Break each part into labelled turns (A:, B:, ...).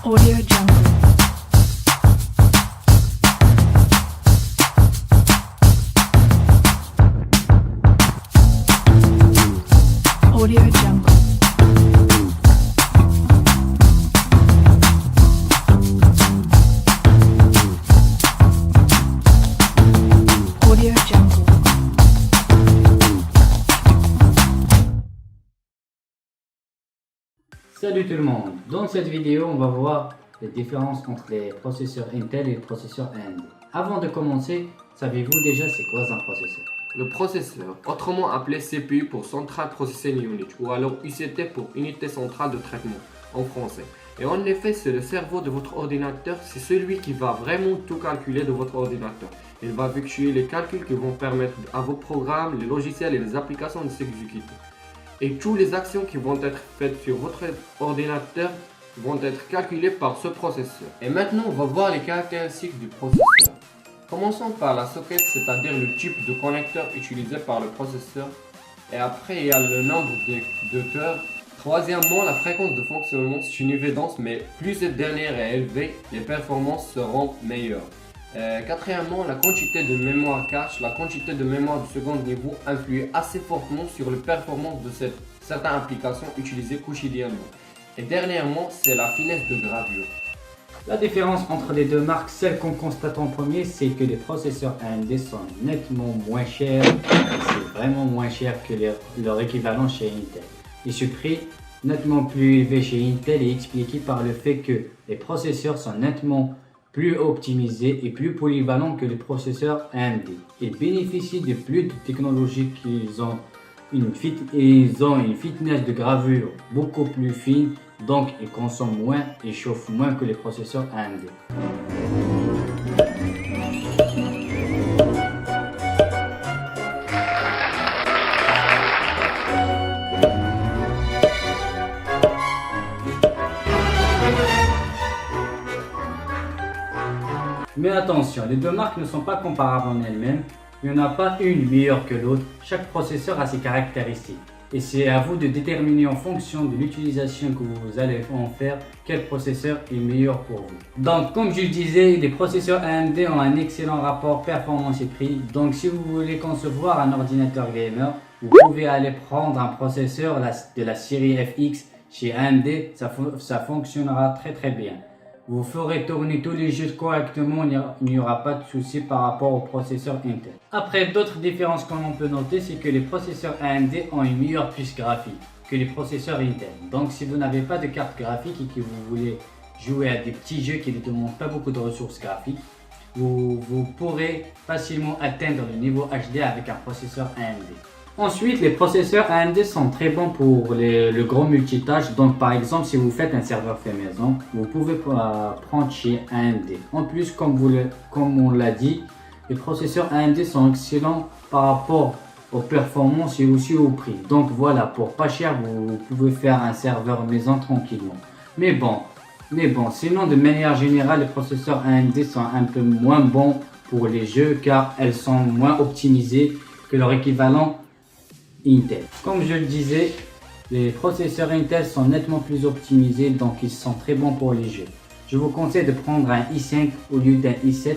A: Audio Jungle. Audio Jungle. Audio Jungle.
B: Salut tout le monde, dans cette vidéo on va voir les différences entre les processeurs Intel et les processeurs AMD. Avant de commencer, savez-vous déjà c'est quoi un processeur?
C: Le processeur, autrement appelé CPU pour Central Processing Unit ou alors UCT pour Unité Centrale de Traitement en français. Et en effet, c'est le cerveau de votre ordinateur, c'est celui qui va vraiment tout calculer de votre ordinateur. Il va effectuer les calculs qui vont permettre à vos programmes, les logiciels et les applications de s'exécuter. Et toutes les actions qui vont être faites sur votre ordinateur vont être calculées par ce processeur. Et maintenant, on va voir les caractéristiques du processeur. Commençons par la socket, c'est-à-dire le type de connecteur utilisé par le processeur. Et après, il y a le nombre de cœurs. Troisièmement, la fréquence de fonctionnement, c'est une évidence, mais plus cette dernière est élevée, les performances seront meilleures. Quatrièmement, la quantité de mémoire cache, la quantité de mémoire du second niveau influe assez fortement sur les performances de certaines applications utilisées quotidiennement. Et dernièrement, c'est la finesse de gravure.
B: La différence entre les deux marques, celle qu'on constate en premier, c'est que les processeurs AMD sont nettement moins chers, c'est vraiment moins cher que leur équivalent chez Intel. Et ce prix nettement plus élevé chez Intel est expliqué par le fait que les processeurs sont nettement plus optimisés et plus polyvalents que les processeurs AMD. Ils bénéficient de plus de technologies qu'ils ont une fitness de gravure beaucoup plus fine, donc ils consomment moins et chauffent moins que les processeurs AMD. Mais attention, les deux marques ne sont pas comparables en elles-mêmes. Il n'y en a pas une meilleure que l'autre. Chaque processeur a ses caractéristiques. Et c'est à vous de déterminer en fonction de l'utilisation que vous allez en faire quel processeur est meilleur pour vous. Donc comme je le disais, les processeurs AMD ont un excellent rapport performance et prix. Donc si vous voulez concevoir un ordinateur gamer, vous pouvez aller prendre un processeur de la série FX chez AMD. Ça fonctionnera très bien. Vous ferez tourner tous les jeux correctement, il n'y aura pas de souci par rapport au processeur Intel. Après, d'autres différences qu'on peut noter, c'est que les processeurs AMD ont une meilleure puce graphique que les processeurs Intel. Donc si vous n'avez pas de carte graphique et que vous voulez jouer à des petits jeux qui ne demandent pas beaucoup de ressources graphiques, vous pourrez facilement atteindre le niveau HD avec un processeur AMD. Ensuite, les processeurs AMD sont très bons pour le gros multitâche. Donc par exemple, si vous faites un serveur fait maison, vous pouvez prendre chez AMD. En plus, comme on l'a dit, les processeurs AMD sont excellents par rapport aux performances et aussi au prix. Donc voilà, pour pas cher, vous pouvez faire un serveur maison tranquillement. Mais bon, sinon de manière générale, les processeurs AMD sont un peu moins bons pour les jeux car elles sont moins optimisées que leur équivalent Intel. Comme je le disais, les processeurs Intel sont nettement plus optimisés, donc ils sont très bons pour les jeux. Je vous conseille de prendre un i5 au lieu d'un i7.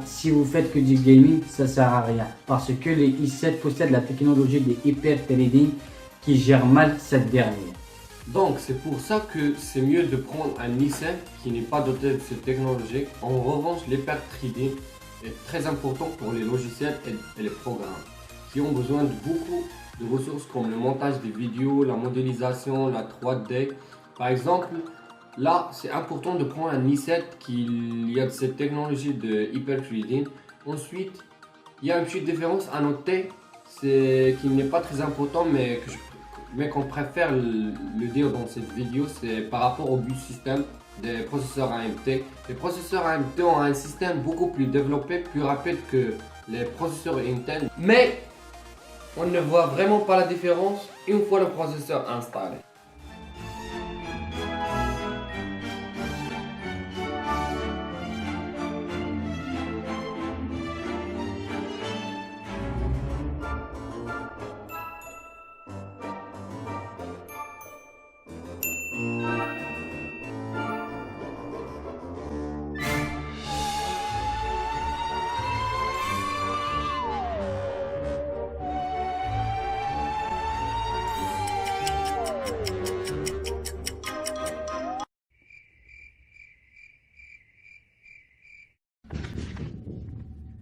B: Si vous faites que du gaming, ça sert à rien parce que les i7 possèdent la technologie de hyper-threading qui gère mal cette dernière.
C: Donc c'est pour ça que c'est mieux de prendre un i5 qui n'est pas doté de cette technologie. En revanche, l'hyper-threading est très important pour les logiciels et les programmes qui ont besoin de beaucoup de ressources comme le montage des vidéos, la modélisation, la 3D. Par exemple, là c'est important de prendre un i7 qui a cette technologie de hyper-threading. Ensuite, il y a une petite différence à noter, c'est qui n'est pas très important mais qu'on préfère le dire dans cette vidéo, c'est par rapport au bus système des processeurs AMD. Les processeurs AMD ont un système beaucoup plus développé, plus rapide que les processeurs Intel, mais on ne voit vraiment pas la différence une fois le processeur installé.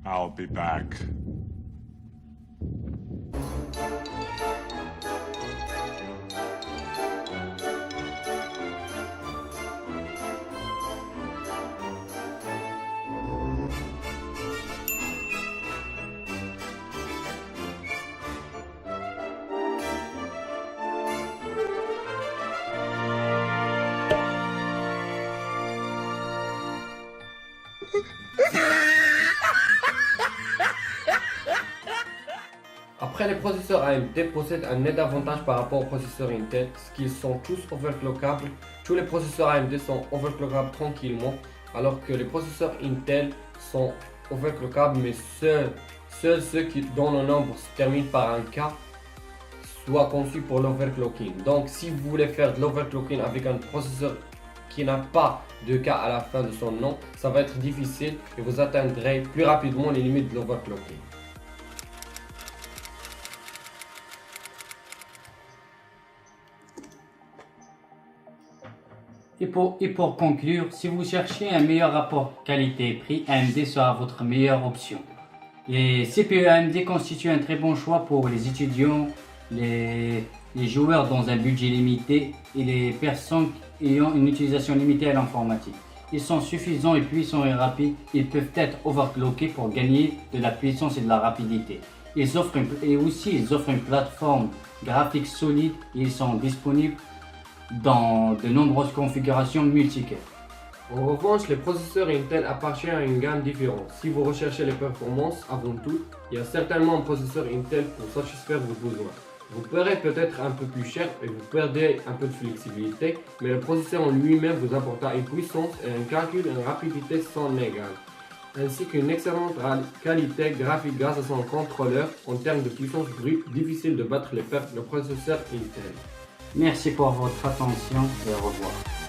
D: I'll be back.
C: Après, les processeurs AMD possèdent un net avantage par rapport aux processeurs Intel, c'est qu'ils sont tous overclockables. Tous les processeurs AMD sont overclockables tranquillement, alors que les processeurs Intel sont overclockables, mais seuls ceux dont le nombre se termine par un K soient conçus pour l'overclocking. Donc, si vous voulez faire de l'overclocking avec un processeur qui n'a pas de K à la fin de son nom, ça va être difficile et vous atteindrez plus rapidement les limites de l'overclocking.
B: Et pour conclure, si vous cherchez un meilleur rapport qualité-prix, AMD sera votre meilleure option. Les CPU AMD constituent un très bon choix pour les étudiants, les joueurs dans un budget limité et les personnes ayant une utilisation limitée à l'informatique. Ils sont suffisants et puissants et rapides. Ils peuvent être overclockés pour gagner de la puissance et de la rapidité. Ils offrent une plateforme graphique solide et ils sont disponibles dans de nombreuses configurations multicœurs.
C: En revanche, les processeurs Intel appartiennent à une gamme différente. Si vous recherchez les performances avant tout, il y a certainement un processeur Intel pour satisfaire vos besoins. Vous paierez peut-être un peu plus cher et vous perdez un peu de flexibilité, mais le processeur en lui-même vous apportera une puissance et un calcul et une rapidité sans égale, ainsi qu'une excellente qualité graphique grâce à son contrôleur. En termes de puissance brute, difficile de battre les pertes de processeurs Intel.
B: Merci pour votre attention et au revoir.